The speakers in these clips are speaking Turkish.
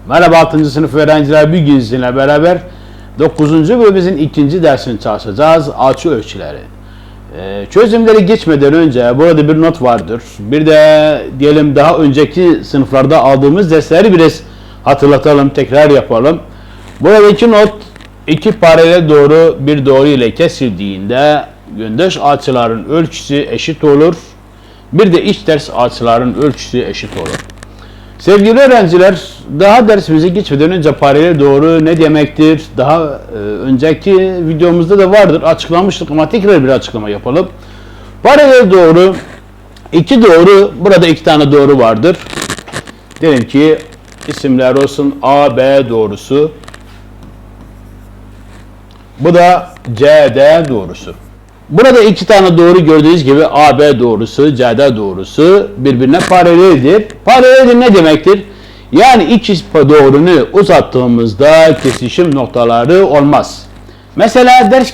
Merhaba 6. sınıf öğrenciler, bugün sizinle beraber 9. bölümümüzün 2. dersini çalışacağız. Açı ölçüleri. Çözümleri geçmeden önce burada bir not vardır. Bir de diyelim daha önceki sınıflarda aldığımız dersleri biraz hatırlatalım, tekrar yapalım. Buradaki not iki paralel doğru bir doğru ile kesildiğinde yöndeş açıların ölçüsü eşit olur. Bir de iç ters açıların ölçüsü eşit olur. Sevgili öğrenciler, daha dersimize geçmeden önce paralel doğru ne demektir? Daha önceki videomuzda da vardır, açıklamıştık ama tekrar bir açıklama yapalım. Paralel doğru, iki doğru, burada iki tane doğru vardır. Diyelim ki isimler olsun A, B doğrusu. Bu da CD doğrusu. Burada iki tane doğru gördüğünüz gibi AB doğrusu, CD doğrusu birbirine paraleldir. Paraleldir ne demektir? Yani iki doğrunu uzattığımızda kesişim noktaları olmaz. Mesela ders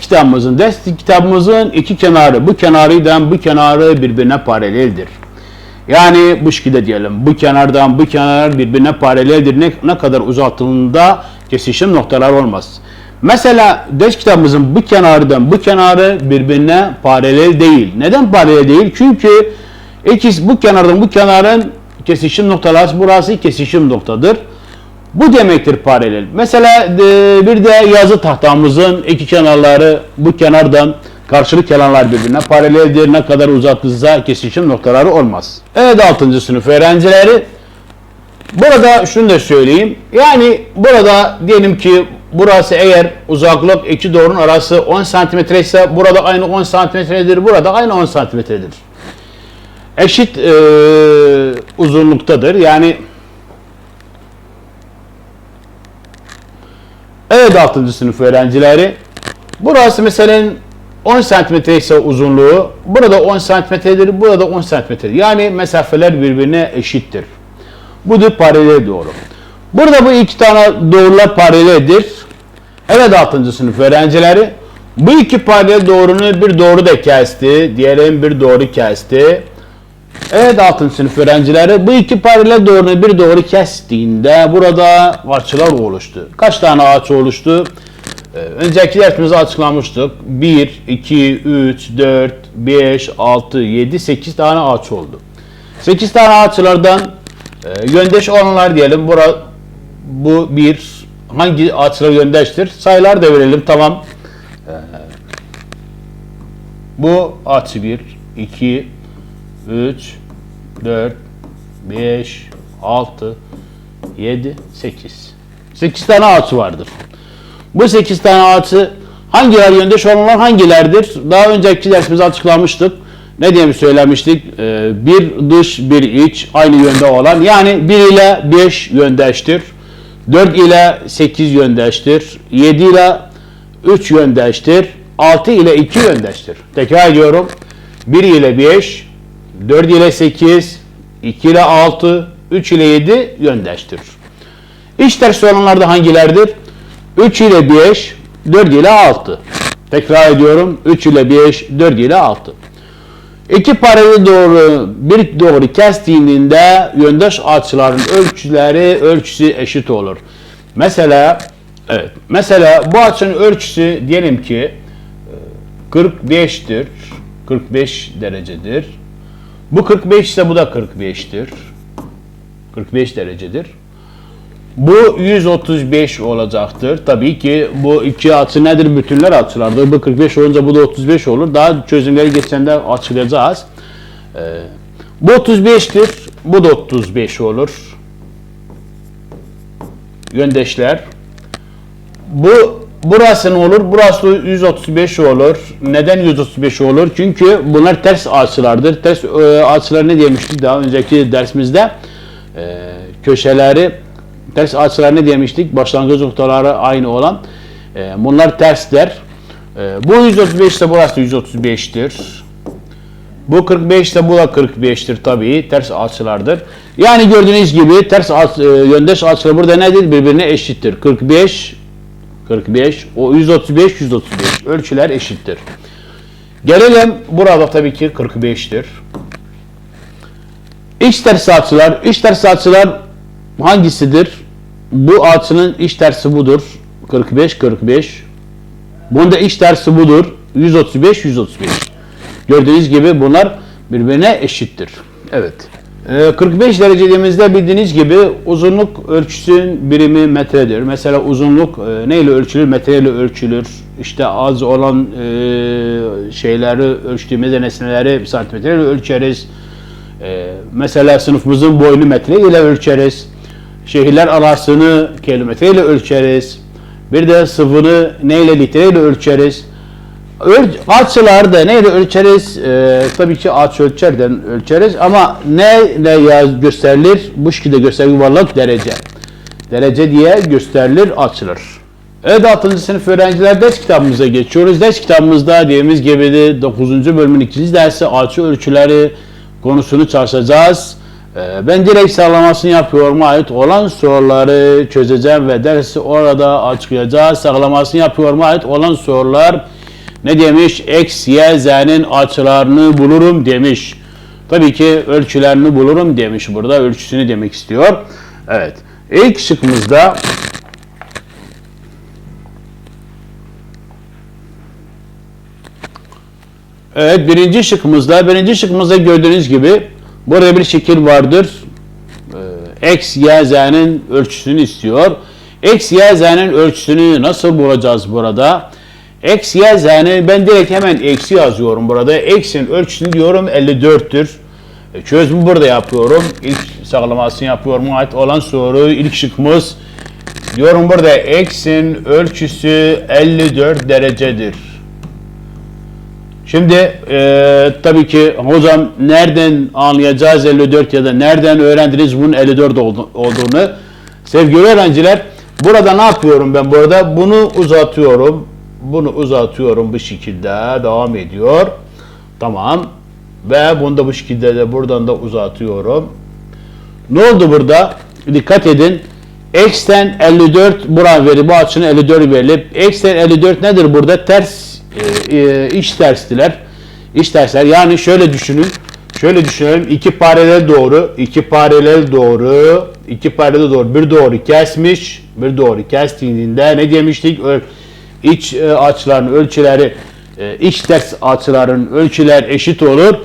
kitabımızın iki kenarı, bu kenarıyla bu kenarı birbirine paraleldir. Yani bu şekilde diyelim, bu kenardan bu kenar birbirine paraleldir. Ne kadar uzattığında kesişim noktaları olmaz. Mesela ders kitabımızın bu kenardan bu kenarı birbirine paralel değil. Neden paralel değil? Çünkü bu kenardan bu kenarın kesişim noktası, burası kesişim noktadır. Bu demektir paralel. Mesela bir de yazı tahtamızın iki kenarları bu kenardan karşılık kenarlar birbirine paraleldir. Ne kadar uzattığınızda kesişim noktaları olmaz. Evet 6. sınıf öğrencileri. Burada şunu da söyleyeyim. Yani burada diyelim ki burası eğer uzaklık iki doğrunun arası 10 cm ise burada aynı 10 cm'dir. Burada aynı 10 cm'dir. Eşit uzunluktadır. Yani evet 6. sınıf öğrencileri. Burası mesela 10 cm ise uzunluğu, burada 10 cm'dir, burada 10 cm'dir. Yani mesafeler birbirine eşittir. Bu da paralel doğru. Burada bu iki tane doğrular paraleldir. Evet 6. sınıf öğrencileri. Bu iki paralel doğrunu bir doğru da kesti. Diyelim bir doğru kesti. Evet 6. sınıf öğrencileri. Bu iki paralel doğrunu bir doğru kestiğinde burada açılar oluştu. Kaç tane açı oluştu? Önceki dersimizde açıklamıştık. 1, 2, 3, 4, 5, 6, 7, 8 tane açı oldu. 8 tane açılardan yöndeş olanlar diyelim. Bu bir. Hangi açılar yöndeştir? Sayılar da verelim. Tamam. Bu açı 1, 2, 3, 4, 5, 6, 7, 8. 8 tane açı vardır. Bu 8 tane açı hangiler yöndeş olanlar hangilerdir? Daha önceki dersimizde açıklamıştık. Ne diye söylemiştik? Bir dış bir iç aynı yönde olan, yani 1 ile 5 yöndeştir. 4 ile 8 yöndeştir. 7 ile 3 yöndeştir. 6 ile 2 yöndeştir. Tekrar ediyorum. 1 ile 5, 4 ile 8, 2 ile 6, 3 ile 7 yöndeştir. İç ters olanlar da hangilerdir? 3 ile 5, 4 ile 6. Tekrar ediyorum. 3 ile 5, 4 ile 6. İki paralel doğru bir doğru kestiğinde yöndeş açıların ölçüsü eşit olur. Mesela bu açının ölçüsü diyelim ki 45'tir. 45 derecedir. Bu 45 ise bu da 45'tir. 45 derecedir. Bu 135 olacaktır. Tabii ki bu iki açı nedir? Bütünler açılardır. Bu 45 olunca bu da 35 olur. Daha çözümleri geçende açıklayacağız. Bu 35'tir. Bu da 35 olur. Yöndeşler. Burası ne olur? Burası 135 olur. Neden 135 olur? Çünkü bunlar ters açılardır. Ters açılar ne demiştik daha önceki dersimizde? Köşeleri ters açılar ne demiştik? Başlangıç noktaları aynı olan. Bunlar tersler. Bu 135 ise burası 135'tir. Bu 45 ise bu da 45'tir tabii. Ters açılardır. Yani gördüğünüz gibi yöndeş açılar burada nedir? Birbirine eşittir. 45, o 135, ölçüler eşittir. Gelelim burada tabii ki 45'tir. İç ters açılar hangisidir? Bu açının iç tersi budur. 45 45. Bunda iç tersi budur. 135 135. Gördüğünüz gibi bunlar birbirine eşittir. Evet. 45 derece dediğimizde bildiğiniz gibi uzunluk ölçüsünün birimi metredir. Mesela uzunluk neyle ölçülür? Metreyle ölçülür. İşte az olan şeyleri ölçtüğümüzde nesneleri santimetreyle ölçeriz. Mesela sınıfımızın boyunu metre ile ölçeriz. Şehirler arasını kilometreyle ölçeriz. Bir de sıvını neyle litreyle ölçeriz. Açıları da neyle ölçeriz? Tabii ki açı ölçerden ölçeriz ama neyle gösterilir? Bu şekilde gösterilir yuvarlak derece. Derece diye gösterilir, açılır. Evet 6. sınıf öğrenciler ders kitabımıza geçiyoruz. Ders kitabımızda dediğimiz gibi de 9. bölümün 2. dersi açı ölçüleri konusunu çalışacağız. Ben direkt sağlamasını yapıyorum. Ait olan soruları çözeceğim ve dersi orada açıklayacağız. Sağlamasını yapıyorum. Ait olan sorular ne demiş? X, Y, Z'nin açılarını bulurum demiş. Tabii ki ölçülerini bulurum demiş. Burada ölçüsünü demek istiyor. Evet. İlk şıkkımızda evet birinci şıkkımızda gördüğünüz gibi burada bir şekil vardır. X, Y, Z'nin ölçüsünü istiyor. X, Y, Z'nin ölçüsünü nasıl bulacağız burada? X, Y, Z'ni ben direkt hemen eksi yazıyorum burada. X'in ölçüsünü diyorum 54'tür. Çözümü burada yapıyorum. İlk sağlamasını yapıyorum. Ait olan soru ilk şıkkımız. Diyorum burada X'in ölçüsü 54 derecedir. Şimdi tabii ki hocam nereden anlayacağız 54 ya da nereden öğrendiniz bunun 54 olduğunu? Sevgili öğrenciler burada ne yapıyorum ben burada? Bunu uzatıyorum bu şekilde devam ediyor. Tamam. Ve bunu da bu şekilde de buradan da uzatıyorum. Ne oldu burada? Dikkat edin. X'ten 54 buran veri bu açının 54 verilip X'ten 54 nedir burada? Ters iç tersler. İç tersler. Yani şöyle düşünün. Şöyle düşünelim. İki paralel doğru. Bir doğru kesmiş. Bir doğru kestiğinde ne demiştik? İç açıların ölçüleri iç ters açıların ölçüler eşit olur.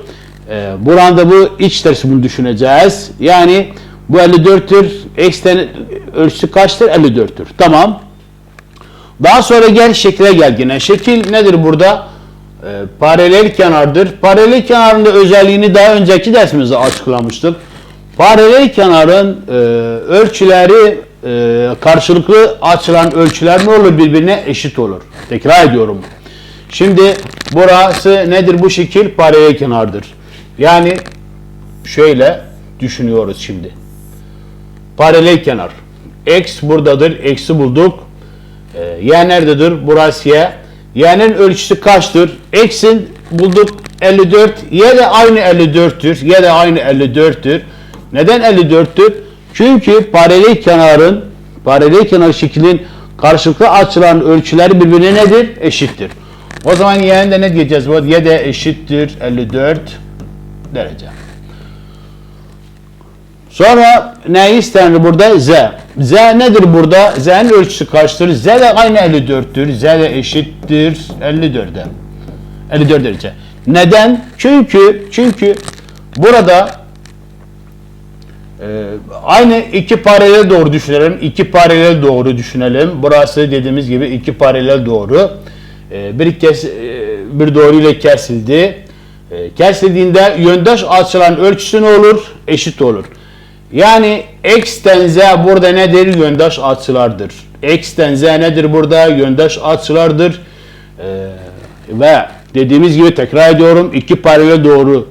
Burada bu iç tersi bunu düşüneceğiz. Yani bu 54'tür. X'ten ölçüsü kaçtır? 54'tür. Tamam. Daha sonra gel şekle gel yine. Şekil nedir burada? Paralel kenardır. Paralel kenarın da özelliğini daha önceki dersimizde açıklamıştık. Paralel kenarın ölçüleri karşılıklı açılan ölçüler ne olur? Birbirine eşit olur. Tekrar ediyorum. Şimdi burası nedir bu şekil? Paralel kenardır. Yani şöyle düşünüyoruz şimdi. Paralel kenar. X buradadır. X'i bulduk. Y nerededir? Burası Y. Y'nin ölçüsü kaçtır? X'in bulduk 54. Y de aynı 54'tür. Neden 54'tür? Çünkü paralel kenar şeklin karşılıklı açılan ölçüleri birbirine nedir? Eşittir. O zaman Y'nin de ne diyeceğiz? Y de eşittir 54 derece. Sonra ne istenir burada? Z. Z nedir burada? Z'nin ölçüsü kaçtır? Z de aynı 54'tür. Z de eşittir 54'e. 54 derece. Neden? Çünkü burada aynı iki paralel doğru düşünelim. Burası dediğimiz gibi iki paralel doğru. Bir doğru ile kesildi. Kesildiğinde yöndaş açılan ölçüsü ne olur? Eşit olur. Yani X'ten Z burada nedir? Yöndaş açılardır. X'ten Z nedir burada? Yöndaş açılardır. Ve dediğimiz gibi tekrar ediyorum. İki paralel doğru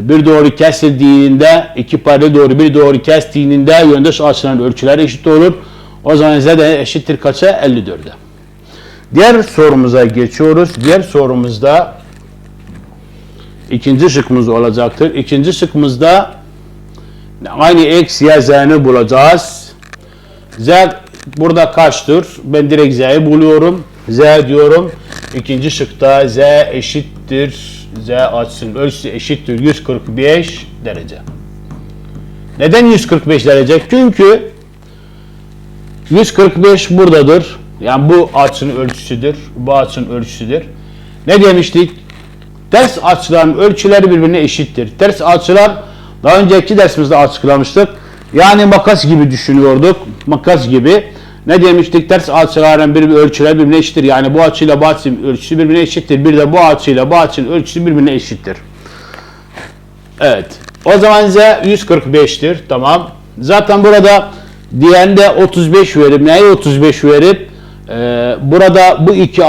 bir doğru kesildiğinde bir doğru kestiğinde yöndaş açılan ölçüler eşit olur. O zaman Z de eşittir kaça? 54'e. Diğer sorumuza geçiyoruz. Diğer sorumuzda ikinci şıkkımız olacaktır. İkinci şıkkımızda aynı X, Y, Z'ni bulacağız. Z burada kaçtır? Ben direkt Z'yi buluyorum. Z diyorum. İkinci şıkta Z eşittir. Z açısının ölçüsü eşittir 145 derece. Neden 145 derece? Çünkü 145 buradadır. Yani bu açının ölçüsüdür. Bu açının ölçüsüdür. Ne demiştik? Ters açıların ölçüleri birbirine eşittir. Ters açılar daha önceki dersimizde açıklamıştık. Yani makas gibi düşünüyorduk. Makas gibi. Ne demiştik? Ters açıların ölçüleri birbirine eşittir. Yani bu açıyla bu açının ölçüsü birbirine eşittir. Bir de bu açıyla bu açının ölçüsü birbirine eşittir. Evet. O zaman Z 145'tir. Tamam. Zaten burada diğerinde 35 verip neyi 35 verip burada bu iki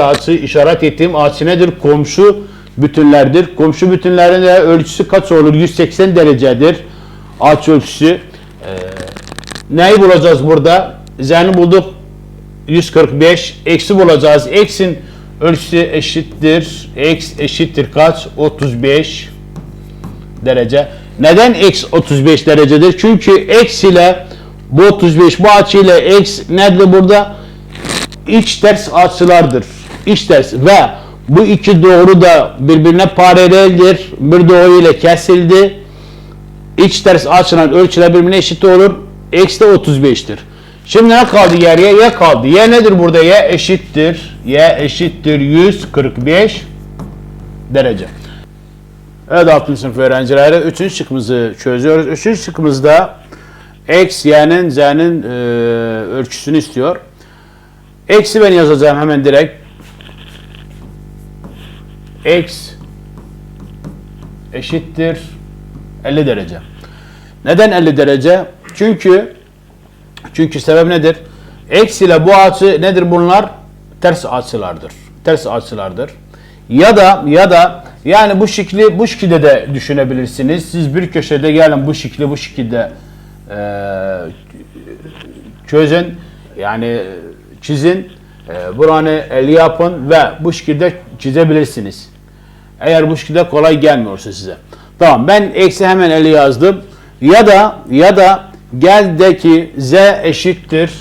açı işaret ettiğim açı nedir? Komşu bütünlerdir. Komşu bütünlerin de ölçüsü kaç olur? 180 derecedir. Açı ölçüsü. Neyi bulacağız burada? Z'ni bulduk. 145. Eksi bulacağız. X'in ölçüsü eşittir. X eşittir kaç? 35 derece. Neden X 35 derecedir? Çünkü X ile bu 35, bu açı ile X nedir burada? İç ters açılardır. İç ters ve bu iki doğru da birbirine paraleldir. Bir doğru ile kesildi. İç ters açılan ölçüler birbirine eşit olur. X de 35'tir. Şimdi ne kaldı geriye? Y kaldı. Y nedir burada? Y eşittir. Y eşittir 145 derece. Evet 6. sınıf öğrencileri 3. şıkkımızı çözüyoruz. 3. şıkkımızda X, Y'nin, Z'nin ölçüsünü istiyor. X'i ben yazacağım hemen direkt. X eşittir 50 derece. Neden 50 derece? Çünkü sebep nedir? X ile bu açı nedir bunlar? Ters açılardır. Ters açılardır. Ya da yani bu şekilde de düşünebilirsiniz. Siz bir köşede gelin bu şekilde çözün. Yani çizin. Buranı 50 yapın ve bu şekilde çizebilirsiniz. Eğer bu şekilde kolay gelmiyorsa size. Tamam ben eksi hemen 50 yazdım. Ya da gel de ki Z eşittir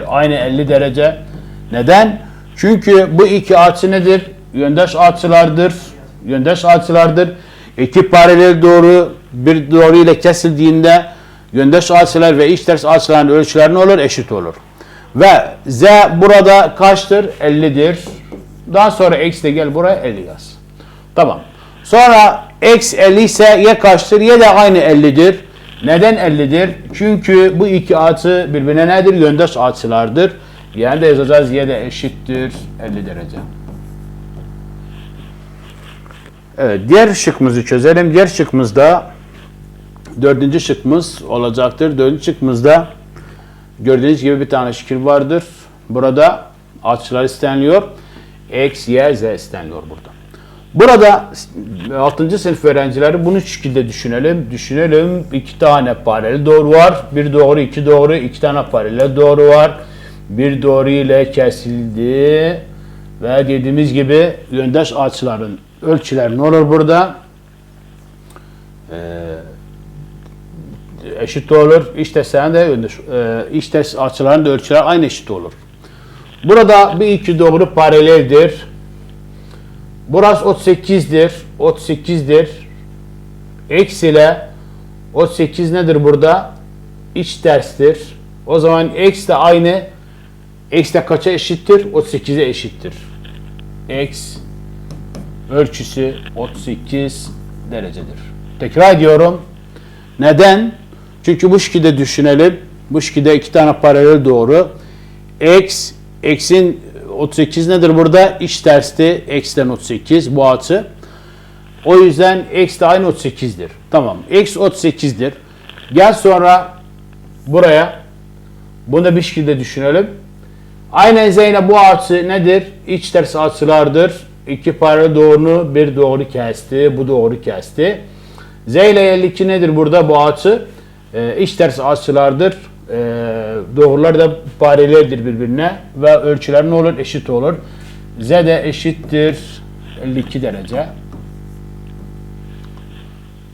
aynı 50 derece. Neden? Çünkü bu iki açı nedir? Yöndeş açılardır. İki paralel doğru bir doğru ile kesildiğinde yöndeş açılar ve iç ters açıların ölçüleri ne olur? Eşit olur. Ve Z burada kaçtır? 50'dir. Daha sonra X de gel buraya 50 yaz. Tamam. Sonra X 50 ise Y kaçtır? Y de aynı 50'dir. Neden 50'dir? Çünkü bu iki açı birbirine nedir? Yöndeş açılardır. Yani de yazacağız Y de eşittir 50 derece. Evet, diğer şıkkımızı çözelim. Diğer şıkkımızda 4. şıkkımız olacaktır. 4. şıkkımızda gördüğünüz gibi bir tane şekil vardır. Burada açılar isteniliyor. X, Y, Z isteniliyor burada. Burada 6. sınıf öğrencileri bunu şu şekilde düşünelim. İki tane paralel doğru var. Bir doğru, iki doğru, iki tane paralel doğru var. Bir doğru ile kesildi. Ve dediğimiz gibi yöndeş açıların ölçüleri ne olur burada? Eşit olur. İşte sen de iç ters açıların da ölçüleri aynı eşit olur. Burada bir iki doğru paraleldir. Burası 38'dir. X ile 38 nedir burada? İç terstir. O zaman X de aynı. X de kaça eşittir? 38'e eşittir. X ölçüsü 38 derecedir. Tekrar ediyorum. Neden? Çünkü bu şekilde düşünelim. Bu şekilde iki tane paralel doğru. X'in 38 nedir burada? İç tersti. X'ten 38 bu açı. O yüzden X de aynı 38'dir. Tamam. X 38'dir. Gel sonra buraya. Bunu da bir şekilde düşünelim. Aynen Z'yle bu açı nedir? İç ters açılardır. İki paralel doğrunu bir doğru kesti. Bu doğru kesti. Z ile 52 nedir burada bu açı? İç ters açılardır. Doğrular da paraleldir birbirine ve ölçüler ne olur? Eşit olur. Z de eşittir 52 derece.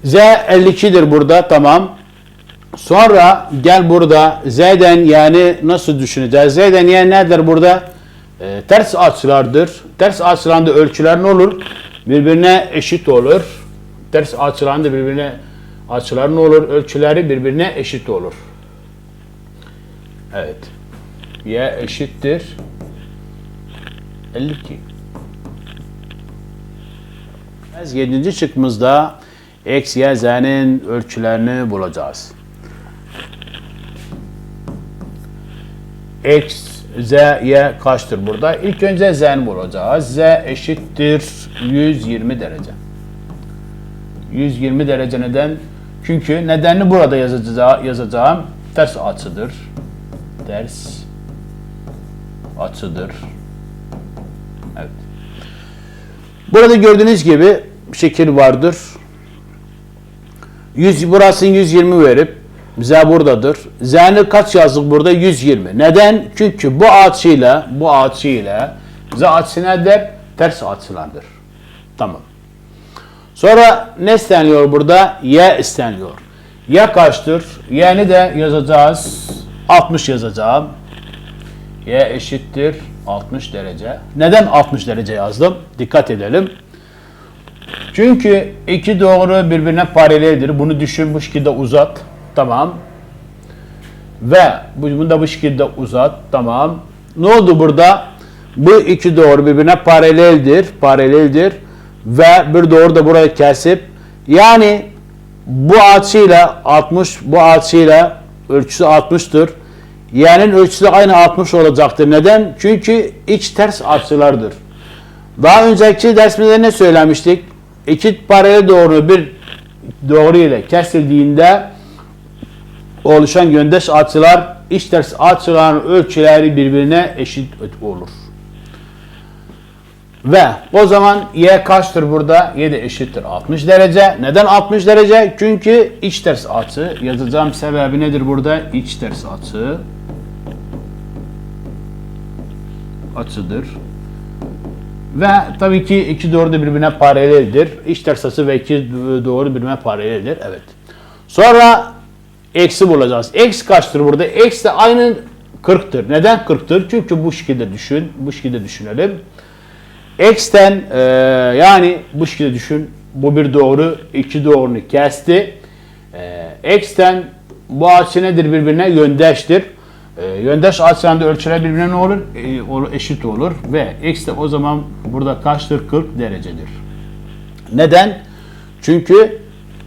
Z 52'dir burada, tamam. Sonra gel burada Z'den yani nasıl düşüneceğiz? Z'den yani nedir burada? Ters açılardır. Ters açılarında ölçüler ne olur? Birbirine eşit olur. Ters açılarında birbirine açılar ne olur? Ölçüleri birbirine eşit olur. Evet. Y eşittir 52. 7. şıkkımızda x, y, z'nin ölçülerini bulacağız. X, z, y kaçtır burada? İlk önce z'ni bulacağız. Z eşittir 120 derece. 120 derece neden? Çünkü nedenini burada yazacağım. Ters açıdır. Ters açıdır. Evet. Burada gördüğünüz gibi bir şekil vardır. Burasını 120 verip z buradadır. Z'ni kaç yazdık burada? 120. Neden? Çünkü bu açıyla z açısı nedir? Ters açılardır. Tamam. Sonra ne isteniyor burada? Y isteniyor. Y kaçtır? Y'ni de yazacağız. 60 yazacağım. Y eşittir 60 derece. Neden 60 derece yazdım? Dikkat edelim. Çünkü iki doğru birbirine paraleldir. Bunu düşün, bu şekilde uzat. Tamam. Ve bunu da bu şekilde uzat. Tamam. Ne oldu burada? Bu iki doğru birbirine paraleldir. Ve bir doğru da burayı kesip, yani bu açıyla 60, bu açıyla ölçüsü 60'tır. Y'nin ölçüsü de aynı 60 olacaktır. Neden? Çünkü iç ters açılardır. Daha önceki dersimizde ne söylemiştik? İki paralel doğru bir doğru ile kesildiğinde oluşan yöndeş açılar, iç ters açıların ölçüleri birbirine eşit olur. Ve o zaman y kaçtır burada? Y de eşittir 60 derece. Neden 60 derece? Çünkü iç ters açı. Yazacağım sebebi nedir burada? İç ters açıdır. Ve tabii ki iki doğru da birbirine paraleldir. İç ters açı ve iki doğru birbirine paraleldir. Evet. Sonra eksi bulacağız. X kaçtır burada? X de aynı 40'tır. Neden 40'tır? Çünkü bu şekilde düşünelim. X'ten yani bu şekilde düşün. Bu bir doğru, iki doğrunu kesti. X'ten bu açı nedir? Birbirine yöndeştir. Yöndeş açılarında ölçüler birbirine ne olur? Eşit olur. Ve X de o zaman burada kaçtır? 40 derecedir. Neden? Çünkü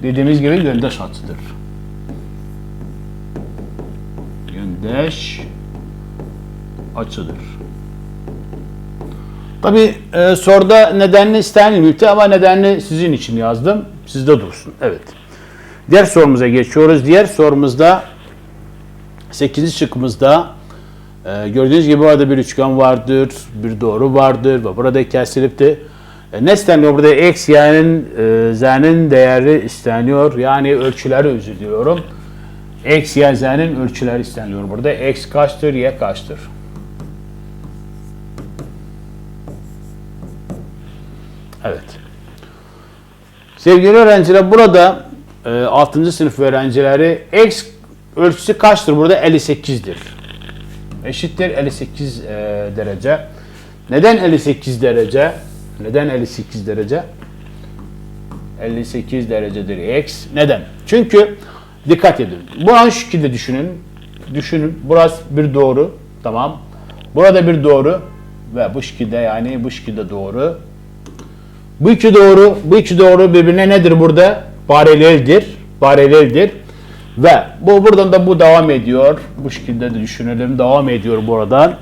dediğimiz gibi yöndeş açıdır. Yöndeş açıdır. Tabi soruda nedenini istenilmiyordu ama nedenini sizin için yazdım. Sizde dursun. Evet. Diğer sorumuza geçiyoruz. Diğer sorumuzda 8. şıkkımızda gördüğünüz gibi burada bir üçgen vardır, bir doğru vardır ve burada kesilipti. Ne isteniyor burada? X, y'nin, z'nin değeri isteniyor. Yani ölçüleri özür diliyorum. X, y, z'nin ölçüleri isteniyor burada. X kaçtır, y kaçtır? Evet. Sevgili öğrenciler, burada 6. sınıf öğrencileri X ölçüsü kaçtır? Burada 58'dir. Eşittir 58 derece. Neden 58 derece? Neden 58 derece? 58 derecedir X. Neden? Çünkü dikkat edin. Bunu şu şekilde düşünün. Burası bir doğru. Tamam. Burada bir doğru ve bu şekilde, yani bu şekilde doğru. Bu iki doğru birbirine nedir burada? Paraleldir. Ve buradan da bu devam ediyor. Bu şekilde de düşünelim. Devam ediyor buradan.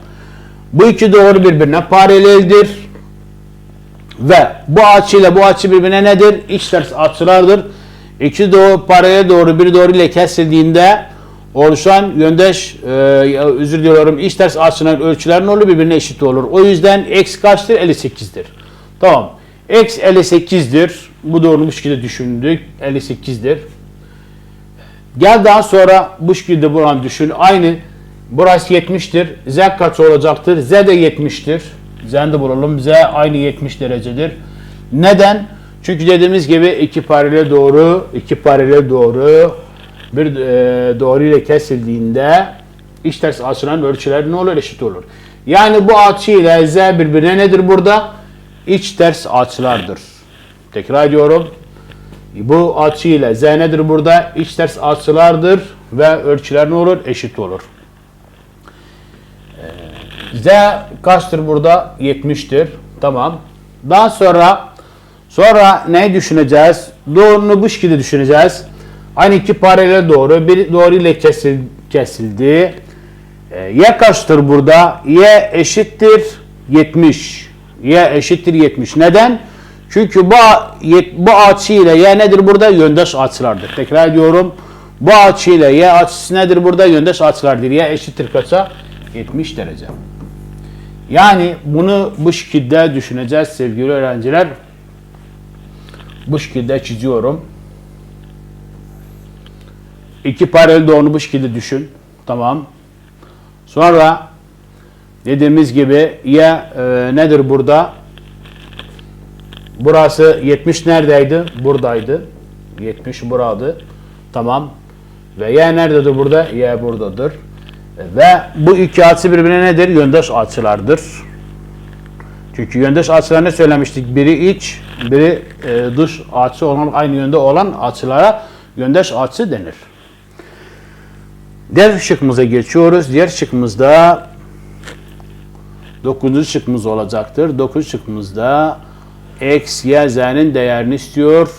Bu iki doğru birbirine paraleldir. Ve bu açıyla bu açı birbirine nedir? İç ters açılardır. İki doğru paralel doğru bir doğru ile kesildiğinde oluşan yöndeş, özür diliyorum, iç ters açıların ölçüleri ne olur? Birbirine eşit olur. O yüzden x kaçtır? 58'dir. Tamam. X 58'dir. Bu doğru bu şekilde düşündük. 58'dir. Gel daha sonra bu şekilde buranı düşün. Aynı. Burası 70'tir. Z kaç olacaktır? Z de 70'tir. Z'ni de bulalım. Z aynı 70 derecedir. Neden? Çünkü dediğimiz gibi iki paralel doğru bir doğru ile kesildiğinde iç ters açıların ölçüleri ne olur? Eşit olur. Yani bu açı ile Z birbirine nedir burada? İç ters açılardır. Tekrar ediyorum. Bu açı ile Z nedir burada? İç ters açılardır ve ölçüler ne olur? Eşit olur. Z kaçtır burada? 70'tir. Tamam. Daha sonra neyi düşüneceğiz? Doğrunu bu şekilde düşüneceğiz. Aynı iki paralel doğru. Bir doğru ile kesildi. Y kaçtır burada? Y eşittir 70. Y eşittir 70. Neden? Çünkü bu açı ile Y nedir burada? Yöndeş açılardır. Tekrar ediyorum. Bu açı ile Y açısı nedir burada? Yöndeş açılardır. Y eşittir kaça? 70 derece. Yani bunu bu şekilde düşüneceğiz sevgili öğrenciler. Bu şekilde çiziyorum. İki paralel doğrunu bu şekilde düşün. Tamam. Sonra dediğimiz gibi Y nedir burada? Burası 70 neredeydi? Buradaydı. 70 buradı. Tamam. Ve Y nerededir burada? Y buradadır. Ve bu iki açı birbirine nedir? Yöndeş açılardır. Çünkü yöndeş açılar ne söylemiştik? Biri iç, biri dış açı olan, aynı yönde olan açılara yöndeş açı denir. Diğer şıkkımıza geçiyoruz. Diğer şıkkımızda 9. şıkkımız olacaktır. 9. şıkkımızda X, Y, Z'nin değerini istiyor.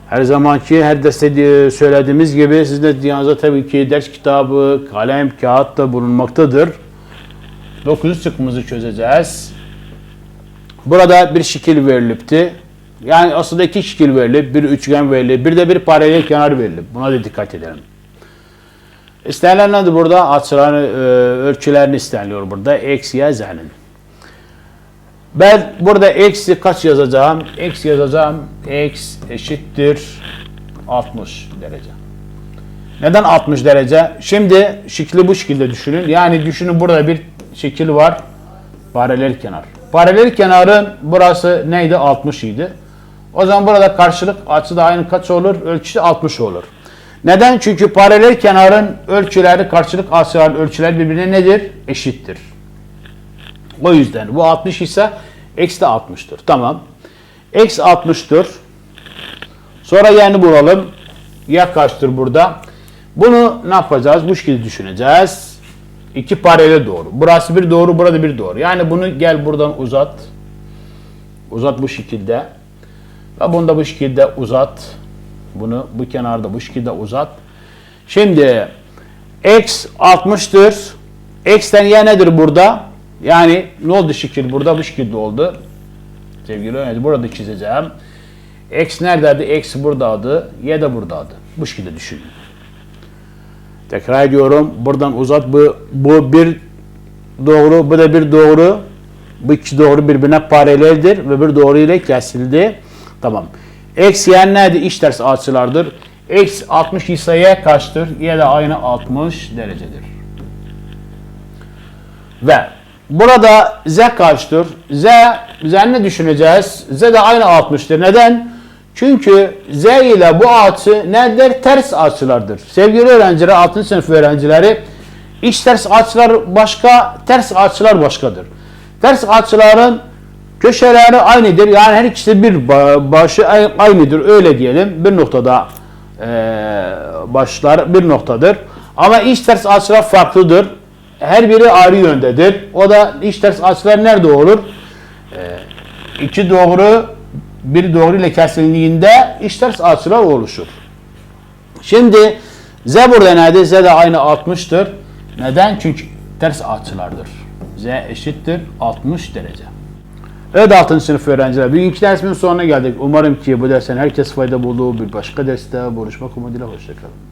Her zamanki her derste söylediğimiz gibi sizin de yanınızda tabii ki ders kitabı, kalem, kağıt da bulunmaktadır. 9. şıkkımızı çözeceğiz. Burada bir şekil verilipti. Yani aslında iki şekil verilip, bir üçgen verilip, bir de bir paralel kenar verilip. Buna da dikkat edelim. İstenilen nedir burada? Açıların ölçülerini isteniliyor burada. X, Y, Z'nin. Ben burada eksi kaç yazacağım? X yazacağım. X eşittir 60 derece. Neden 60 derece? Şimdi şekli bu şekilde düşünün. Yani düşünün burada bir şekil var. Paralel kenar. Paralel kenarın burası neydi? 60 idi. O zaman burada karşılık açı da aynı kaç olur? Ölçüsü 60 olur. Neden? Çünkü paralel kenarın ölçüleri, karşılık açıların ölçüleri birbirine nedir? Eşittir. O yüzden bu 60 ise x de 60'tır. Tamam. X 60'tır. Sonra y'ni bulalım. Y kaçtır burada? Bunu ne yapacağız? Bu şekilde düşüneceğiz. İki paralel doğru. Burası bir doğru, burada bir doğru. Yani bunu gel buradan uzat. Uzat bu şekilde. Ve bunu da bu şekilde uzat. Bunu bu kenarda bu şekilde uzat. Şimdi x 60'tır. X'ten y nedir burada? Yani ne oldu şekil burada? Bu şekilde oldu. Sevgili öğrenci burada çizeceğim. X neredeydi? X buradaydı. Y de buradaydı. Bu şekilde düşünün. Tekrar ediyorum. Buradan uzat. Bu bir doğru. Bu da bir doğru. Bu iki doğru birbirine paraleldir. Ve bir doğru ile kesildi. Tamam. X y neydi? İç ters açılardır. X 60 ise y kaçtır? Y de aynı 60 derecedir. Ve burada z kaçtır? Z ne düşüneceğiz? Z de aynı 60'tır. Neden? Çünkü z ile bu açı nedir? Ters açılardır. Sevgili öğrenciler, 6. sınıf öğrencileri, iç ters açılar başka, ters açılar başkadır. Ters açıların köşeleri aynıdır. Yani her ikisi bir başı aynıdır. Öyle diyelim. Bir noktada başlar bir noktadır. Ama iç ters açılar farklıdır. Her biri ayrı yöndedir. O da iç ters açılar nerede olur? İki doğru bir doğru ile kesildiğinde iç ters açılar oluşur. Şimdi z burada neydi? Z de aynı 60'tır. Neden? Çünkü ters açılardır. Z eşittir 60 derece. Evet 6. sınıf öğrenciler. Bugünkü dersimin sonuna geldik. Umarım ki bu dersten herkes fayda bulduğu bir başka derste buluşmak umuduyla hoşçakalın.